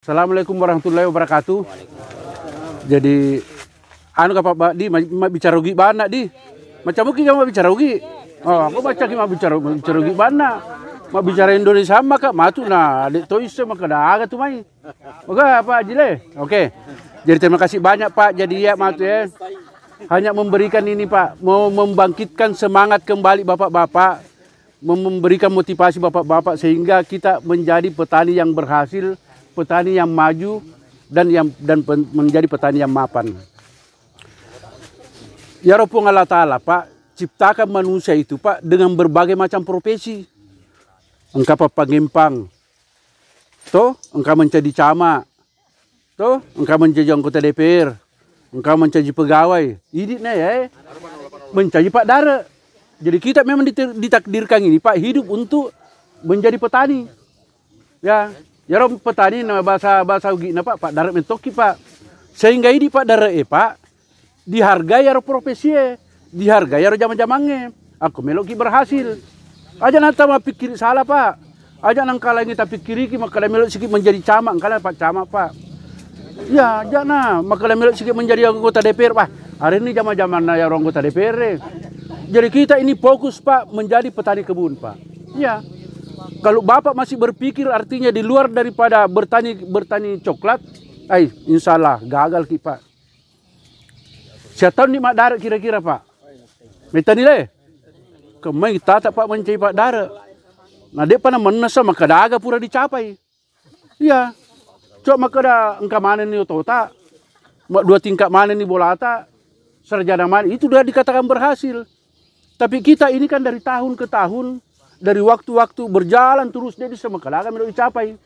Assalamualaikum warahmatullahi wabarakatuh. Jadi, anu kapa Pak di bicara rugi bana di. Macam mungkin kamu bicara rugi. Oh, aku baca ki bicara rugi bana. Ma bicara Indonesia maka matu na adik to iso maka daga tu mai. Oke Pak Jile. Oke. Jadi terima kasih banyak Pak. Jadi ya matu ya. Hanya memberikan ini Pak, mau membangkitkan semangat kembali Bapak-bapak, memberikan motivasi Bapak-bapak sehingga kita menjadi petani yang berhasil, petani yang maju dan menjadi petani yang mapan. Ya Rabbul Allah Ta'ala Pak, ciptakan manusia itu Pak dengan berbagai macam profesi. Engkau pengempang, toh engkau menjadi camat, toh engkau menjadi anggota DPR, engkau menjadi pegawai. Ini ya, menjadi Pak Dara. Jadi kita memang ditakdirkan ini Pak hidup untuk menjadi petani. Ya. Ya rom petani nama bahasa ugina Pak Darat mentoki Pak. Sehingga ini Pak Darat Pak dihargai ya profesi dihargai ya zaman-zamannya. Aku meloki berhasil. Aja nanti mah pikir salah Pak. Aja nang kala kita pikiri ki maka melok sikit menjadi camat kala Pak camat Pak. Ya, jangan maka melok sikit menjadi anggota DPR Pak. Hari ini zaman-zaman ya anggota DPR. Jadi kita ini fokus Pak menjadi petani kebun Pak. Ya. Kalau Bapak masih berpikir artinya di luar daripada bertani coklat, insya Allah gagal ki Pak. Siapa tahu ni Mak Darat kira-kira Pak? Minta nilai? Kemai tak Pak mencari Pak Darat. Nah dia pernah menasa maka daga pura dicapai. Iya. Coba maka dah engkau mana ni tahu tak? Dua tingkat mana ni bola tak? Sarjana mana? Itu sudah dikatakan berhasil. Tapi kita ini kan dari tahun ke tahun, dari waktu-waktu berjalan terus jadi semekalaga menurut dicapai.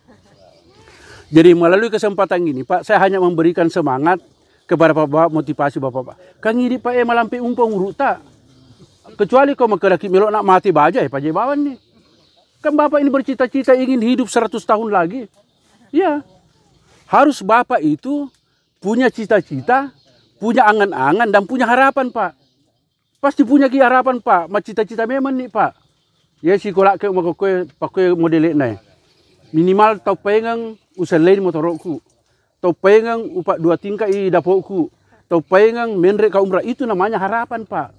Jadi melalui kesempatan ini Pak, saya hanya memberikan semangat kepada Bapak, motivasi Bapak. Kan ini Pak malampi umpang urut tak. Kecuali kau makedaki melok nak mati baja Pak Jebawan nih. Kan Bapak ini bercita-cita ingin hidup 100 tahun lagi. Ya. Harus Bapak itu punya cita-cita, punya angan-angan dan punya harapan Pak. Pasti punya harapan Pak, cita-cita memang nih Pak. Ya si kolak ke pakai model ini. Minimal tau pengang usah lain motorku. Tau pengang upak 2 tingkat i dapurku. Tau pengang menrek ka umrah itu namanya harapan Pak.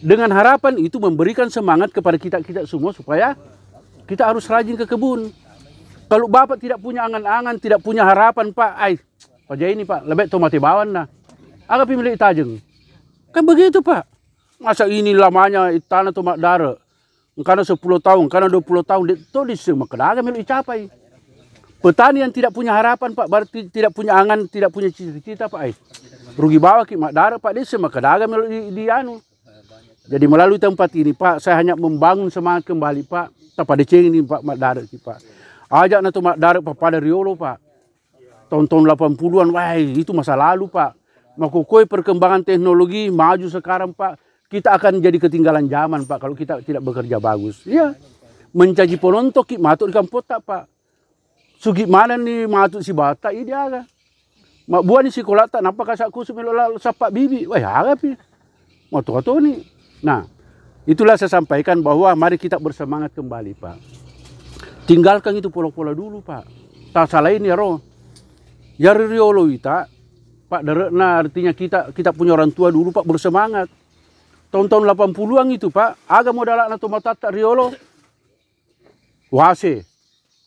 Dengan harapan itu memberikan semangat kepada kita semua supaya kita harus rajin ke kebun. Kalau Bapak tidak punya angan-angan, tidak punya harapan Pak, Pak ini Pak, lebih to mati bawan nah. Agak pemilik tajeng. Kan begitu Pak. Masa ini lamanya tanah to Mak Darat. Karena 10 tahun, karena 20 tahun, itu di semua kedagang milik dicapai. Petani yang tidak punya harapan Pak, berarti tidak punya angan, tidak punya cita-cita Pak. Rugi bawa ki Mak Darat Pak, di semua kedagang milik dianu. Jadi melalui tempat ini Pak, saya hanya membangun semangat kembali Pak. Pada ceng ini Pak Mak Darat Pak. Ajak na to Mak Darat Pak pada Riolo Pak. Tahun-tahun 80-an, itu masa lalu Pak. Makukoi perkembangan teknologi maju sekarang Pak. Kita akan jadi ketinggalan zaman Pak kalau kita tidak bekerja bagus. Iya. Mencaci penonton ki matuk ikan potak Pak. Sugi mana nih matuk si bata ini aga. Mak buah ni si kolata napa kasak kusuk melok sapak bibi. Wah aga pi. Matuk atau ni. Nah, itulah saya sampaikan bahwa mari kita bersemangat kembali Pak. Tinggalkan itu pola-pola dulu Pak. Tak salah ini ya roh. Ya riolo ita Pak Daratna artinya kita punya orang tua dulu Pak bersemangat. Tahun-tahun 80-an itu Pak, aga modal na tomatata riolo. Wase.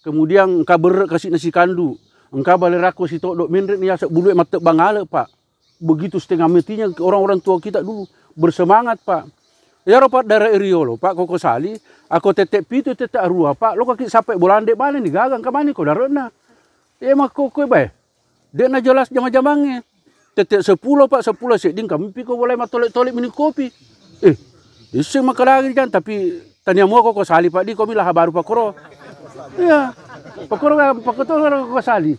Kemudian engkau kasih nasi kandu. Engkau balerako si todok menrek ni asak bulu matek bangale Pak. Begitu setengah matinya orang-orang tua kita dulu bersemangat Pak. Ya Pak dari riolo Pak koko sali, aku tetek pitu tetek arua Pak. Lo kaki sampai bolande mana nih gagang ke mana kau darana. Mak koko bae. Dia na jelas jama-jamangnya. Tetek 10 Pak 10 seding kami piko boleh matolek-tolek minum kopi. Isu makalagi kan tapi tanya mau kok sali Pak di kami lah baru pakoro. Iya. Pakoro kok sali.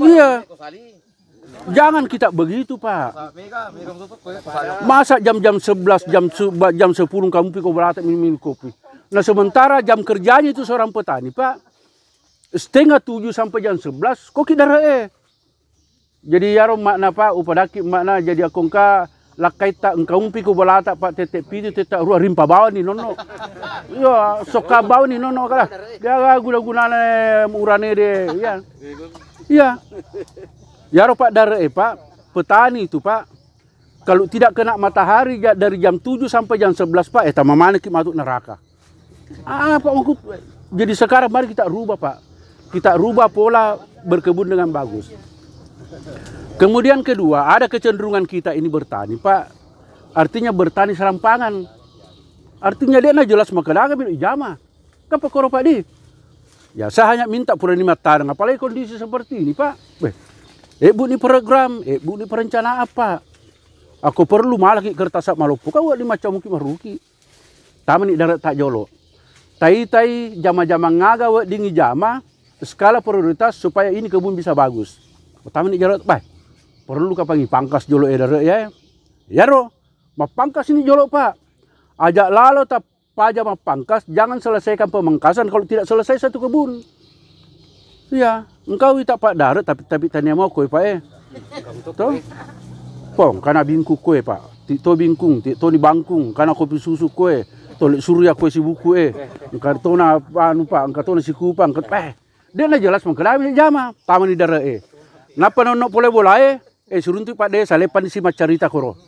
Iya. Jangan kita begitu Pak. Masa jam-jam 11 jam 10 kamu piko berata minum kopi. Nah sementara jam kerjanya itu seorang petani Pak. Setengah 7 sampai jam 11 kok kita Jadi yaro makna Pak upadaki makna jadi akongka lakai tak engkau umpi ko balata pak tetek pitu tetek ruah rimpa bawa ni nono. Iya, soka bawa ni nono kala. Dia guna-guna urane de, ya. Iya. Ya ro pak pak petani itu pak. Kalau tidak kena matahari dari jam 7 sampai jam 11 pak, tamamane ki masuk neraka. Pak maksud. Jadi sekarang mari kita rubah pak. Kita rubah pola berkebun dengan bagus. Kemudian kedua, ada kecenderungan kita ini bertani, Pak. Artinya bertani serampangan. Artinya dia jelas makadaga bilang ijama. Kenapa koro Pak di? Ya saya hanya minta purani tanah. Apalagi kondisi seperti ini, Pak. Bu ini program, bu ini perencanaan apa? Aku perlu malah kertas malopo. Kau di macam mungkin maruki. Taman ini darat tak jolo. Tai jama-jama ngaga dingi jama. Skala prioritas supaya ini kebun bisa bagus. Taman ini jarak, Pak. Perlu kapangi pangkas jolo edare ya. Ya ro, mapangkas ini jolo Pak. Ajak lalu tak paja mapangkas, jangan selesaikan pemangkasan kalau tidak selesai satu kebun. Iya, engkau tak Pak darat tapi tanya mau kue Pak Toh? Pong, karena bingku kue Pak. Tito bingkung, tito ni bangkung, karena kopi susu kue. Tolik surya kue si buku engkau to na anu Pak, engkau to na si kupang, dia na jelas mengkedami jama, taman di darat Napa nono boleh boleh suruntuk Pak desa lepan si macarita koro.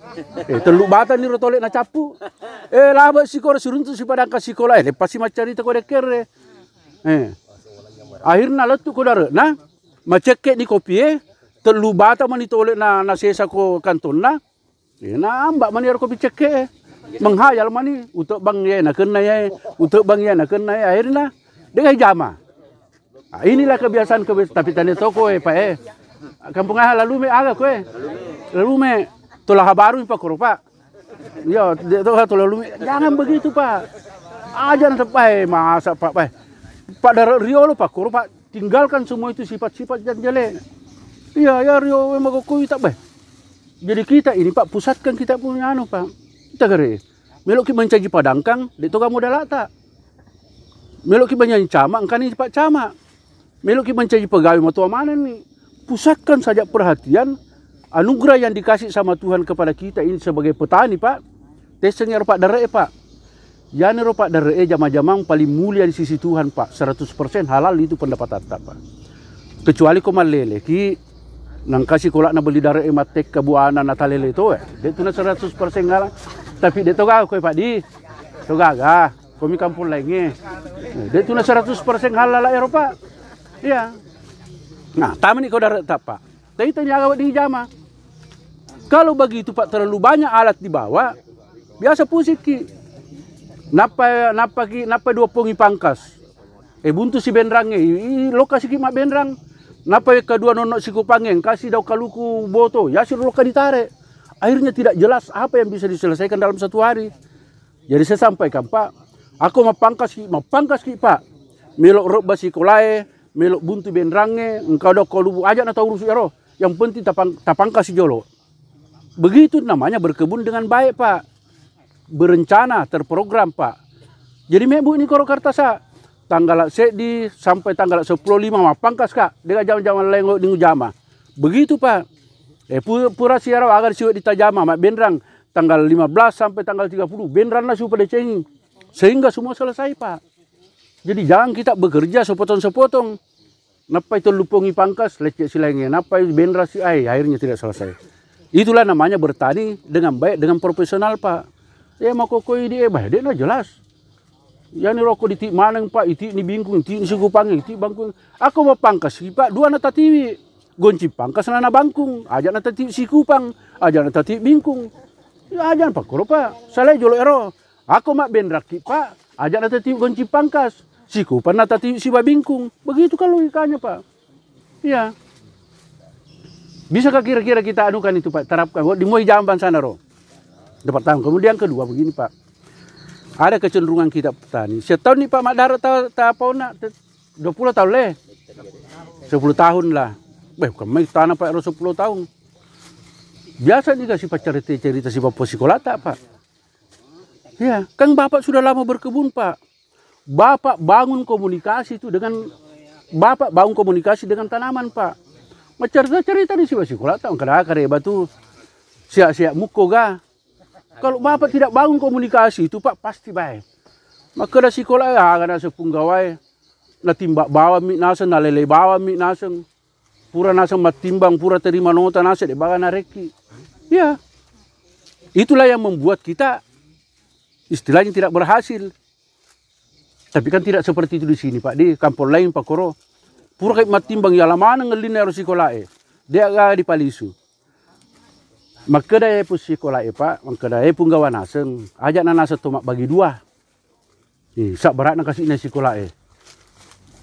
Teluk bata ni rotolek na capu. Laba si koro suruntuk si padangka sikola lepas si macarita kore kere. Akhirnya letu ko dare na maceket ni kopi teluk bata mani tolek na sesa ko kanton na. Na ambak mani kopi ceke. Menghayal mani untuk bang ye na kena ye, untuk bang ye na kena ye akhirnya dengan jama. Inilah kebiasaan tapi tanya toko Pak Kampung lalu me aga kue. Lalu me tolah baru Pak koro Pak. Ya, tolah lalu me. Jangan begitu Pak. Aja nanti Pak masa Pak Pak dari Rio lo Pak koro Pak tinggalkan semua itu sifat-sifat yang jelek. Iya ya Rio memang koi tak Pak. Jadi kita ini Pak pusatkan kita punya anu Pak. Kita gere. Melok kita mencari padangkang, dek toga modal tak. Melok kita menyanyi camak, kan ini Pak camak. Melok kita mencari pegawai matua mana nih. Pusatkan saja perhatian anugerah yang dikasih sama Tuhan kepada kita ini sebagai petani Pak. Tesengnya Pak dare Pak. Yani Pak dare jama-jamang paling mulia di sisi Tuhan Pak. 100% halal itu pendapatan Pak. Kecuali kau malele ki nang kasih kolak na beli dare matek kebuana natalele itu dia tu na 100% halal. Tapi dia toga kau Pak di toga ga kami kampung lainnya. Dia tu na 100% halal Eropa. Iya. Nah, taman ini kau darat tak Pak. Tapi tanya awak di jama. Kalau begitu Pak terlalu banyak alat dibawa, biasa pusing ki. Napa dua pongi pangkas. Buntu si benrangnya, lokasi ki mak benrang. Napa kedua nonok si kupangeng kasih dau kaluku boto, ya si loka ditarik. Akhirnya tidak jelas apa yang bisa diselesaikan dalam satu hari. Jadi saya sampaikan Pak, aku mau pangkas ki Pak. Melok rok basi kolai. Melok buntu benrangnya, engkau dah kau lubu aja na tahu urus ya roh. Yang penting tapangkas si jolo. Begitu namanya berkebun dengan baik Pak. Berencana, terprogram Pak. Jadi mebu ini koro kartasa. Tanggal sedi sampai tanggal 10.5 pangkas Kak. Dengan jaman-jaman lengok di jama. Begitu Pak. Pura siara agar siwet di tajama mak benrang. Tanggal 15 sampai tanggal 30. Benrang lah supaya cenging. Sehingga semua selesai Pak. Jadi jangan kita bekerja sepotong-sepotong. Napa itu lupungi pangkas, lecek silangnya. Napa itu benra si akhirnya tidak selesai. Itulah namanya bertani dengan baik, dengan profesional Pak. Mau kokoi dia dia nah jelas. Ya ni rokok di tik maneng Pak, itu ni bingkung, itu ni sikupang, itu bangkung. Aku mau pangkas Pak, dua nata tiwi. Gonci pangkas nana bangkung, aja nata tiwi sikupang, aja nata tiwi bingkung. Ya aja Pak koro Pak, salah jolo ero. Aku mak benra ki Pak, aja nata tiwi gonci pangkas. Siku pernah tadi si babingkung. Begitu kan logikanya Pak. Iya. Bisakah kira-kira kita anukan itu Pak? Terapkan. Di mulai jamban sana roh. Dapat tahun. Kemudian kedua begini Pak. Ada kecenderungan kita petani. Setahun nih Pak Mak Darat tak apa nak 20 tahun leh. 10 tahun lah. Kami tanah Pak 10 tahun. Biasa nih kasih Pak cerita si Bapak sekolah tak Pak. Iya. Kan Bapak sudah lama berkebun Pak. Bapak bangun komunikasi itu dengan tanaman Pak. Cerita di sini sekolah tahu kada batu siak-siak muko ga. Kalau Bapak tidak bangun komunikasi itu Pak, pasti baik. Maka dah sekolah agak nasa punggawai, na timbak bawa mi nasa, na lele bawa mi nasa, pura nasa matimbang, pura terima nota nasa, de baga nareki. Ya, itulah yang membuat kita istilahnya tidak berhasil. Tapi kan tidak seperti itu di sini Pak, di kampung lain Pak Koro. Pura kayak matimbang ya lama ngelin harus sekolah dia agak di Palisu. Maka dah pun sekolah Pak, maka dah pun gawan naseng, ajak nasa tomak bagi dua. Sak berat nak kasih nasi sekolah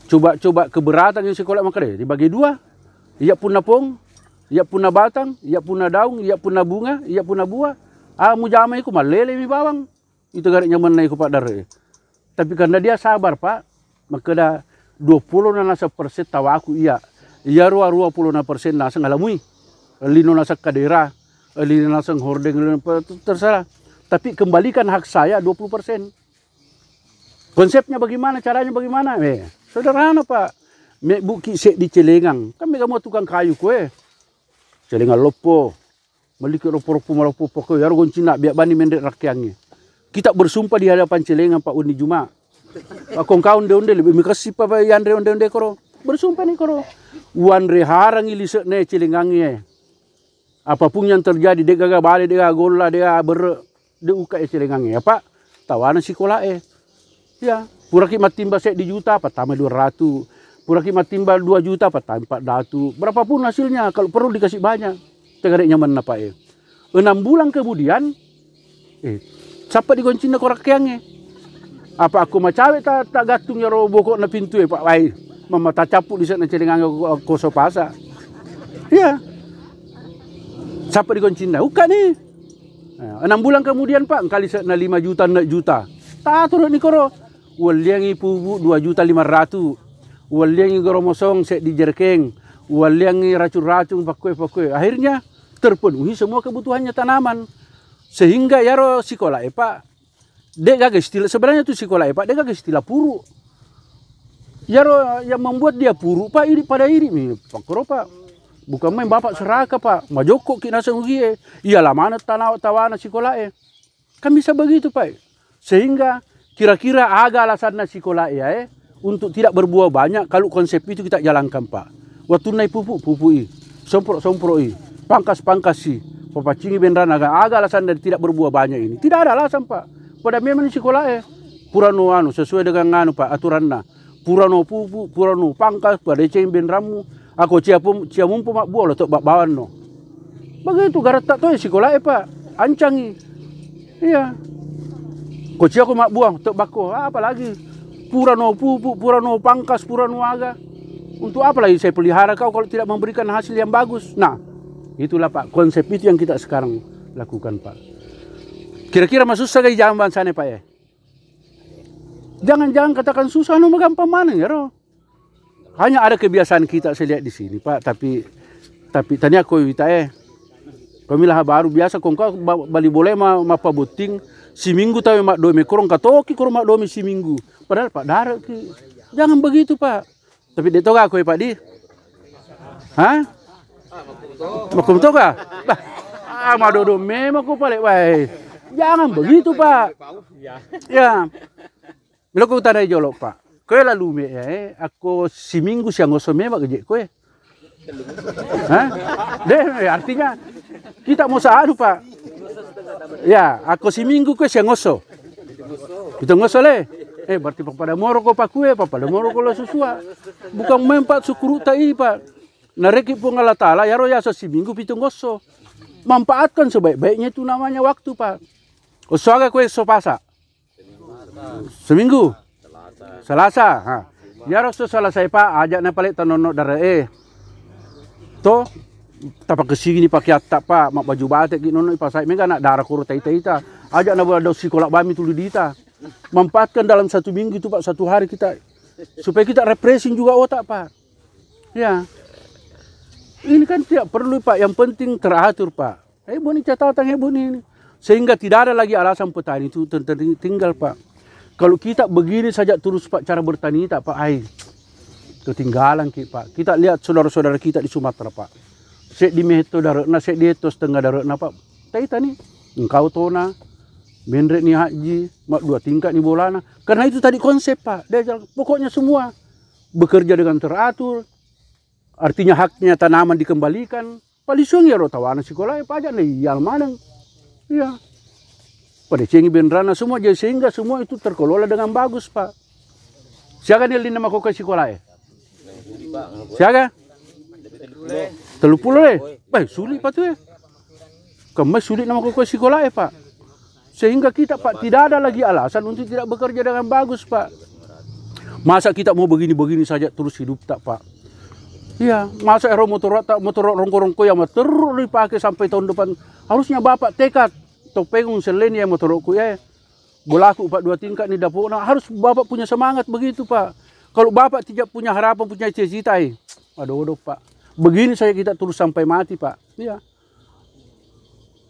Coba keberatan yang sekolah maka deh dibagi dua. Ia pun napong, ia pun na batang, ia pun na daun, ia pun na bunga, ia pun na buah. Mu jamai ku malele mi bawang. Itu garik nyaman naik ku Pak dare. Tapi karena dia sabar Pak, maka dah 20% tawa aku iya. Iya 20% nasa ngalamui. Lino nasa kadera, lino nasa hordeng, terserah. Tapi kembalikan hak saya 20%. Konsepnya bagaimana, caranya bagaimana? Sederhana Pak. Mek buki sek di Celengang. Kan mereka mau tukang kayu kue. Celengang lopo. Maliki lopo-lopo malapo kue. Yaro goncina biak bani mendek rakyangnya. Kita bersumpah di hadapan Celengang Pak Undi Juma. Pak kau onde-onde lebih mikasi Pak Yandre onde-onde koro. Bersumpah nih koro. Wanre harang ilisek ne Celengangnya. Apapun yang terjadi, dia gagal balik, dia gola, dia uka Celengangnya. Ya Pak, tawanan sekolah ya, pura ki matimba sek di juta, pertama 200. Pura ki matimba 2 juta, pertama 400. Berapapun hasilnya, kalau perlu dikasih banyak. Tegarik nyaman apa 6 bulan kemudian, siapa digoncin na korak yang apa aku macawe tak gatung ya bokok na pintu Pak Wai. Mama tak capuk di sana Celengang koso pasa. Iya. Siapa digoncin na? Bukan nih. 6 bulan kemudian Pak, kali na 5 juta, 6 juta. Tak turun ni koro. Waliangi pubu 2.500.000. Waliangi goromosong sek di jerkeng. Waliangi racun-racun pakue. Akhirnya terpenuhi semua kebutuhannya tanaman. Sehingga yaro sekolah Pak, dia gak istilah sebenarnya tuh sekolah Pak, dia gak istilah puru. Yaro yang membuat dia puru Pak iri pada iri nih Pak Koro Pak. Bukan main bapak seraka Pak, majoko kina sengugie. Iyalah mana tawana sekolah Kan bisa begitu Pak. Sehingga kira-kira agak alasan sekolah untuk tidak berbuah banyak kalau konsep itu kita jalankan Pak. Waktu naik pupuk somprot pangkas papacingi beneran agak alasan dari tidak berbuah banyak ini. Tidak ada alasan Pak. Pada memang sekolah purano sesuai dengan Pak aturannya. Purano pupuk, purano pangkas, pada ceng beneramu. Aku ciamum mak buah untuk bawan no. Begitu garat tak tahu sekolah Pak. Ancangi. Iya. Koci aku mak buang untuk bako. Apa lagi? Purano pupuk, purano pangkas, purano aga. Untuk apa lagi saya pelihara kau kalau tidak memberikan hasil yang bagus? Nah, itulah Pak, konsep itu yang kita sekarang lakukan Pak. Kira-kira masuk saja jamban sana Pak Jangan katakan susah, no gampang mana ya roh. Hanya ada kebiasaan kita saya lihat di sini Pak, tapi tadi aku kita kami lah baru biasa kau bali boleh ma pabuting seminggu tahu mak dome korong katoki korong mak dome seminggu. Padahal Pak darat ki. Jangan begitu Pak. Tapi dia tahu aku Pak di. Hah? Makum toga? Bah, madodo memang ko pale wai. Jangan begitu Pak. Ya. Bila ko tanay jolok Pak. Kowe lalu aku seminggu siang ngoso memang kerja kowe. Hah? Deh artinya kita mau saadu Pak. Ya, aku seminggu kowe siang ngoso. Kita ngoso le. Berarti pada moro ko Pak kue, pada moro ko la susua. Bukan mempat sukuru tai Pak. Nareki pun Allah Ta'ala ya roya seminggu pitung ngoso. Manfaatkan sebaik-baiknya itu namanya waktu Pak. Osoaga kue sopasa. Seminggu. Selasa. Ya roso selesai Pak, ajak na paling tanono dara to tapak kesini pakai atap Pak, mak baju batik gitu nono ipasai mega nak darah kuru taita. Ajak na ada sekolah bami tulu dita. Manfaatkan dalam 1 minggu itu Pak, 1 hari kita supaya kita refreshing juga otak Pak. Ya. Ini kan tidak perlu Pak, yang penting teratur Pak. Boni catatan boni ini. Sehingga tidak ada lagi alasan petani itu tinggal Pak. Kalau kita begini saja terus Pak cara bertani tak Pak, ketinggalan Pak. Kita lihat saudara-saudara kita di Sumatera Pak. Sek di Meto daratna, sek di Etos tengah daratna Pak. Taita nih, engkau tona, Bendre ni haji, mak 2 tingkat ni bolana. Karena itu tadi konsep Pak. Dia jalan, pokoknya semua bekerja dengan teratur. Artinya haknya tanaman dikembalikan. Palisung ya rotawana sekolah pajak nih yang mana? Iya. Pada cengi benrana semua jadi sehingga semua itu terkelola dengan bagus Pak. Siapa nih lina makoka sekolah Siapa? 30 sulit Pak tuh ya. Kemai sulit nama makoka sekolah Pak. Sehingga kita Pak tidak ada lagi alasan untuk tidak bekerja dengan bagus Pak. Masa kita mau begini-begini saja terus hidup tak Pak? Iya, masa motor rongko-rongko yang terus dipakai sampai tahun depan. Harusnya Bapak tekad topeng selain yang motorku ya. Bolaku Pak 2 tingkat ni dapur. Nah, harus Bapak punya semangat begitu Pak. Kalau Bapak tidak punya harapan, punya cita-cita aduh Pak. Begini saya kita terus sampai mati Pak. Iya.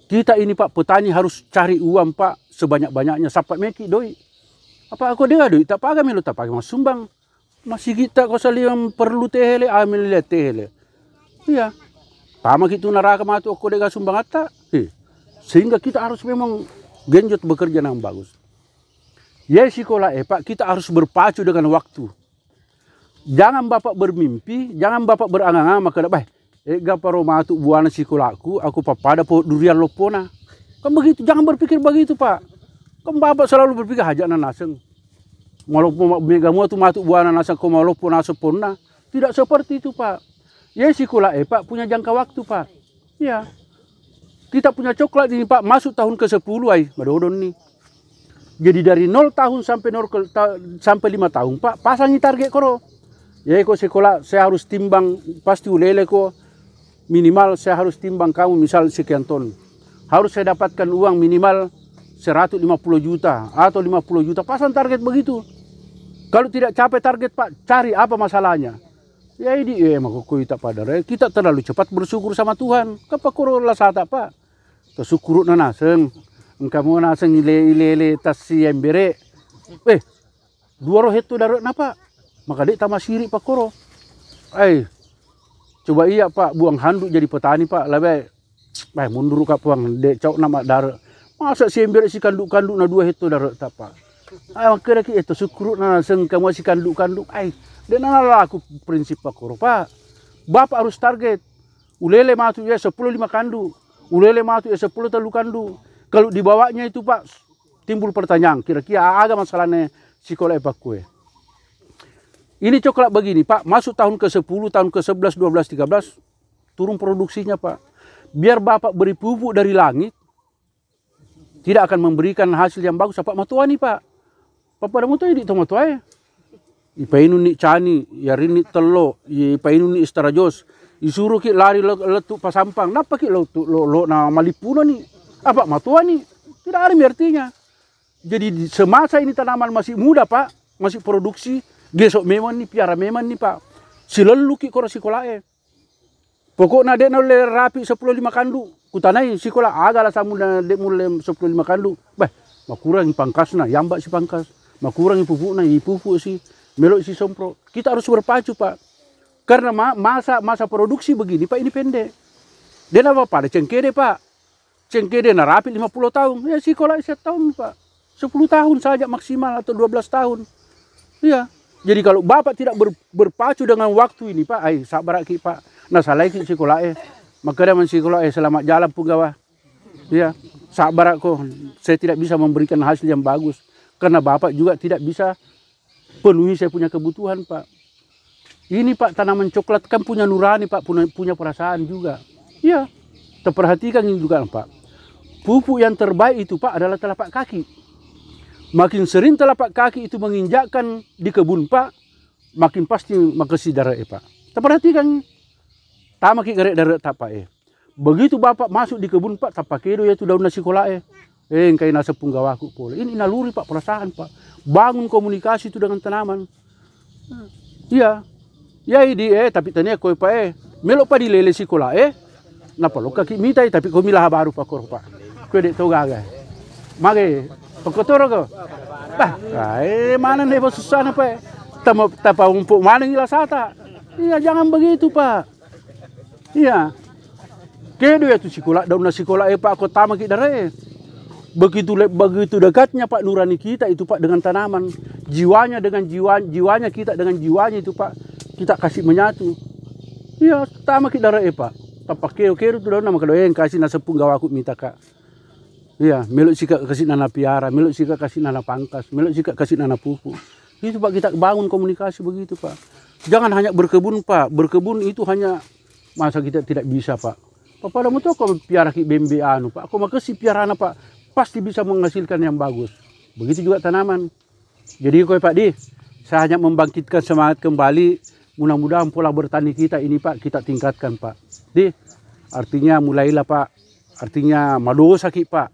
Kita ini Pak petani harus cari uang Pak sebanyak-banyaknya sampai meki doi. Apa aku dengar doi tak pakai melu tak pakai mas sumbang. Masih kita kau yang perlu tehele amil lihat tehele. Iya. Tama gitu neraka matu aku dengar sumbang atta. Sehingga kita harus memang genjot bekerja yang bagus. Ya sekolah Pak kita harus berpacu dengan waktu. Jangan Bapak bermimpi, jangan Bapak berangan-angan maka baik. Ega paromatu buana sekolahku, aku papada po durian lopona. Kan begitu, jangan berpikir begitu Pak. Kan Bapak selalu berpikir hajana naseng. Walaupun mega tu matu buana naseng ko walaupun naseponna. Tidak seperti itu Pak. Ya sekolah Pak punya jangka waktu Pak. Ya. Kita punya coklat ini Pak masuk tahun ke-10 madodon nih. Jadi dari 0 tahun sampai 5 tahun Pak pasangi target koro. Ya kok sekolah saya harus timbang pasti ulele kok minimal saya harus timbang kamu misal sekian ton. Harus saya dapatkan uang minimal 150 juta atau 50 juta. Pasang target begitu. Kalau tidak capai target Pak, cari apa masalahnya. Ya ini makoko kita pada kita terlalu cepat bersyukur sama Tuhan. Kapakuro lasata Pak. Tersyukur na naseng. Engkamu naseng ile tas si embere. 2 rohet tu darat na Pak. Maka dek tamasiri Pak koro. Coba iya Pak buang handuk jadi petani Pak. Lebih mundur ka puang dek cok nama darat. Masa si embere si kanduk-kanduk na 2 hektar darat tak Pak. Makanya itu syukur na naseng kamu si kanduk-kanduk. Dan aku prinsip Pak koro Pak. Bapak harus target. Ulele matu ya 10 5 kanduk. Ulele matu ya 10 telu kanduk. Kalau dibawanya itu Pak timbul pertanyaan. Kira-kira ada masalahnya sekolah Pak kue. Ini coklat begini Pak. Masuk tahun ke-10, tahun ke-11, 12, 13. Turun produksinya Pak. Biar Bapak beri pupuk dari langit. Tidak akan memberikan hasil yang bagus. Pak matua nih Pak. Pada matua ini matua ya. Ipainu ni cani, yarini telo, ipainu ni istarajos. Isuruh ki lari letuk pasampang. Napa ki lo na malipuna ni? Apa matua ni? Tidak ada artinya. Jadi semasa ini tanaman masih muda Pak, masih produksi, gesok memang ni piara memang ni Pak. Silelu ki kora sekolah Pokoknya dia nolai rapi 10 5 kanduk. Kutanai sekolah agak lah samu dek mulai 10 5 kanduk. Makurang pangkasna, yambak si pangkas. Makurang pupukna, pupuk si. Melok si sompro, kita harus berpacu Pak. Karena masa produksi begini Pak ini pendek. Dia apa pada cengkede Pak. Cengkede na rapi 50 tahun. Ya sekolah 1 tahun Pak. 10 tahun saja maksimal atau 12 tahun. Iya. Jadi kalau Bapak tidak berpacu dengan waktu ini Pak, sabar ki Pak. Nah salah ki sekolah maka dia sekolah selamat jalan pegawai. Iya. Sabar kok. Saya tidak bisa memberikan hasil yang bagus karena Bapak juga tidak bisa penuhi saya punya kebutuhan Pak. Ini Pak tanaman coklat kan punya nurani Pak, punya perasaan juga. Iya, terperhatikan ini juga Pak. Pupuk yang terbaik itu Pak adalah telapak kaki. Makin sering telapak kaki itu menginjakkan di kebun Pak, makin pasti makasih darah Pak. Terperhatikan. Tama ki garek darah tak Pak Begitu Bapak masuk di kebun Pak, tak pakai itu daun nasi kola engkai nasa punggawaku pole. Ini naluri Pak perasaan Pak. Bangun komunikasi itu dengan tanaman. Iya. Ya ini tapi tanya kau Pak melok pa di lele sikola napa lo kaki mitai tapi kau milah baru Pak kor Pak. Kau dek toga ga. Mage pekotoro ko. Mana nih bos susah Pak. Tapa umpuk mana ngila sata. Iya jangan begitu Pak. Iya. Kedo ya tu sikola daun nasi kola Pak kau tama ki dare. Begitu dekatnya Pak nurani kita itu Pak dengan tanaman, jiwanya dengan jiwanya kita dengan jiwanya itu Pak, kita kasih menyatu. Iya, tama kita darah Pak. Tapak kero tu nama kalau yang kasih nasa pun gawaku minta Kak. Iya, meluk sika kasih nana piara, meluk sika kasih nana pangkas, meluk sika kasih nana pupu. Itu Pak kita bangun komunikasi begitu Pak. Jangan hanya berkebun Pak, berkebun itu hanya masa kita tidak bisa Pak. Pada mau kau piara ki bembe anu Pak, aku makasih piara anak Pak, pasti bisa menghasilkan yang bagus. Begitu juga tanaman. Jadi kau Pak Di, saya hanya membangkitkan semangat kembali. Mudah-mudahan pola bertani kita ini Pak kita tingkatkan Pak. Di, artinya mulailah Pak. Artinya madosa ki Pak.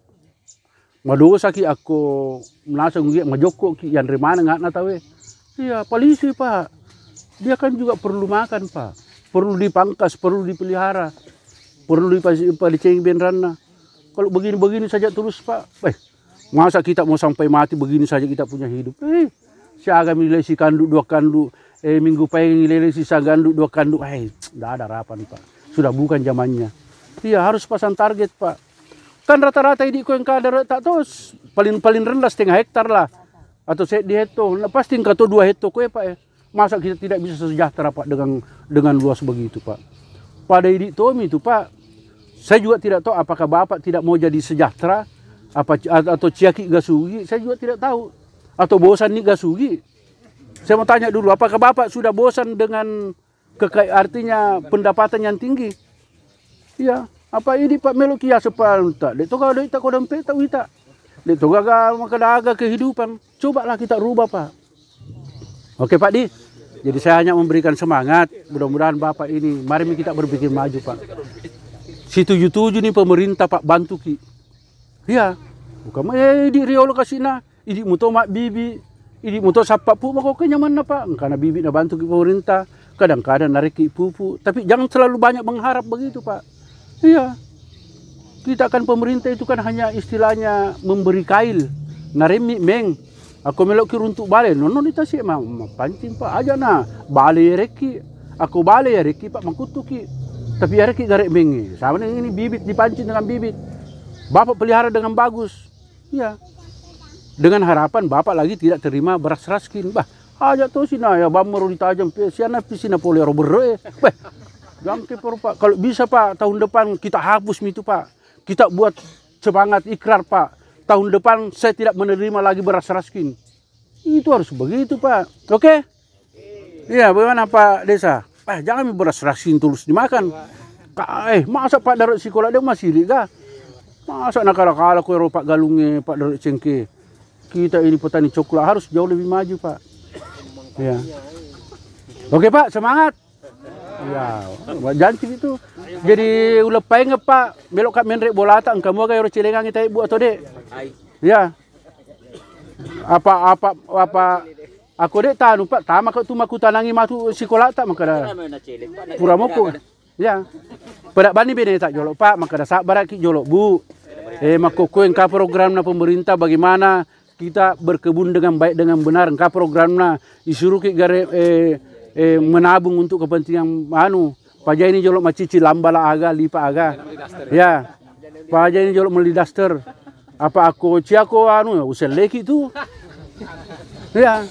Madosa ki aku menasa ngi majoko ki yang remana nggak natawe. Iya, polisi Pak. Dia kan juga perlu makan Pak. Perlu dipangkas, perlu dipelihara. Perlu dipacing benrana. Kalau begini-begini saja terus Pak, masa kita mau sampai mati begini saja kita punya hidup? Siaga nilai si kanduk 2 kanduk, minggu pagi nilai sisa ganduk 2 kanduk, tidak ada harapan Pak. Sudah bukan zamannya. Iya harus pasang target Pak. Kan rata-rata ini kau yang kadar tak tahu paling rendah 0,5 hektar lah, atau di hektar. Nah, pasti kau 2 hektar kau Pak. Masa kita tidak bisa sejahtera Pak dengan luas begitu Pak. Pada Idi Tomi itu Pak, saya juga tidak tahu apakah Bapak tidak mau jadi sejahtera atau ciaki gasugi, saya juga tidak tahu. Atau bosan nih gasugi. Saya mau tanya dulu, apakah Bapak sudah bosan dengan artinya pendapatan yang tinggi? Iya, apa ini Pak Melukia sepalunta? Dek toga dek kau dompet tak wita. Dek toga makadaga kehidupan. Cobalah kita rubah Pak. Oke Pak Di. Jadi saya hanya memberikan semangat, mudah-mudahan Bapak ini, mari kita berpikir maju Pak. Si 77 nih pemerintah Pak bantu ki. Iya, bukan di Riolo kasih idi muto mak bibi, idi muto sapa pu mako kenyaman na Pak. Karena bibi na bantu ki pemerintah, kadang-kadang narik ki pupu, tapi jangan terlalu banyak mengharap begitu Pak. Iya. Kita kan pemerintah itu kan hanya istilahnya memberi kail, naremi meng. Aku melok ki runtuk bale, nono dita sih pancing Pak aja na. Bale reki, aku bale reki Pak mangkutuki. Tapi reki garek mengi. Sama dengan ini bibit dipancing dengan bibit. Bapak pelihara dengan bagus. Iya. Dengan harapan Bapak lagi tidak terima beras raskin. Bah, aja tuh sih ya bamero ditajam siana pisina polero berre. Jangke Pak. Kalau bisa Pak tahun depan kita hapus itu Pak. Kita buat semangat ikrar Pak. Tahun depan saya tidak menerima lagi beras raskin. Itu harus begitu Pak. Oke? Iya, bagaimana Pak Desa? Jangan beras raskin terus dimakan. Masa Pak Darut Sikola dia masih liga? Masa nakala-kala ko Pak Galungnya, Pak Darut Cengke. Kita ini petani coklat harus jauh lebih maju Pak. Ya. Oke Pak, semangat. Ya, janji itu. Jadi ulepai nge Pak, belok kak menrek bolata, kamu agak cilengang kita ibu atau dek? Ya. Apa aku dek tanu Pak, tama kau tu maku tanangi matu sekolah tak maka dah. Pura moko. Ya. Pada bani bene tak jolok Pak, maka dah sabar ki jolok Bu. Makoko engka program na pemerintah bagaimana kita berkebun dengan baik dengan benar, engka programna disuruh ki gare menabung untuk kepentingan pajak ini jolok macici lambala aga lipa aga. Ya. Pajak ini jolok meli daster. Apa aku ciako usel leki tu. Ya.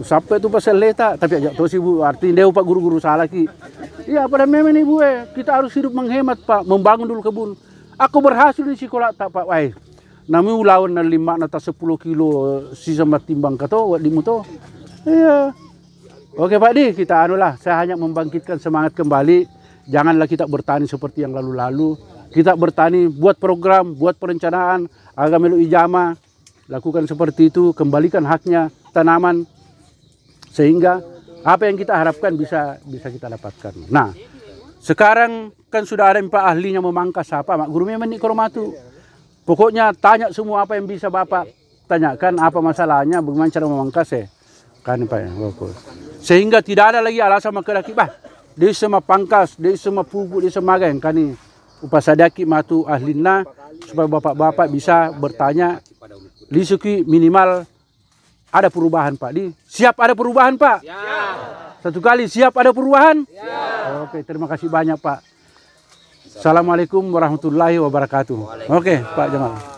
Sampai tu pasal leta tapi ajak tosi Bu artinya deu Pak guru-guru salah ki. Ya pada memang ibu kita harus hidup menghemat Pak, membangun dulu kebun. Aku berhasil di sekolah tak Pak wai. Nami ulawan na 5 nata 10 kilo sisa matimbang kato di muto. Iya. Oke Pak Di, kita anulah, saya hanya membangkitkan semangat kembali. Janganlah kita bertani seperti yang lalu-lalu. Kita bertani, buat program, buat perencanaan, agar melu ijama, lakukan seperti itu, kembalikan haknya tanaman, sehingga apa yang kita harapkan bisa kita dapatkan. Nah, sekarang kan sudah ada Pak ahlinya memangkas apa, Mak Guru memang ini kormatu. Pokoknya tanya semua apa yang bisa Bapak tanyakan, apa masalahnya, bagaimana cara memangkas kan Pak ya, sehingga tidak ada lagi alasan laki-laki dia semua pangkas, dia semua pupuk, dia semua yang kani upasadaki matu ahlina supaya bapak-bapak bisa bertanya lisuki minimal ada perubahan Pak Di. Siap ada perubahan Pak? Siap. Satu kali siap ada perubahan? Siap. Oke, terima kasih banyak Pak. Assalamualaikum warahmatullahi wabarakatuh. Oke Pak Jamal.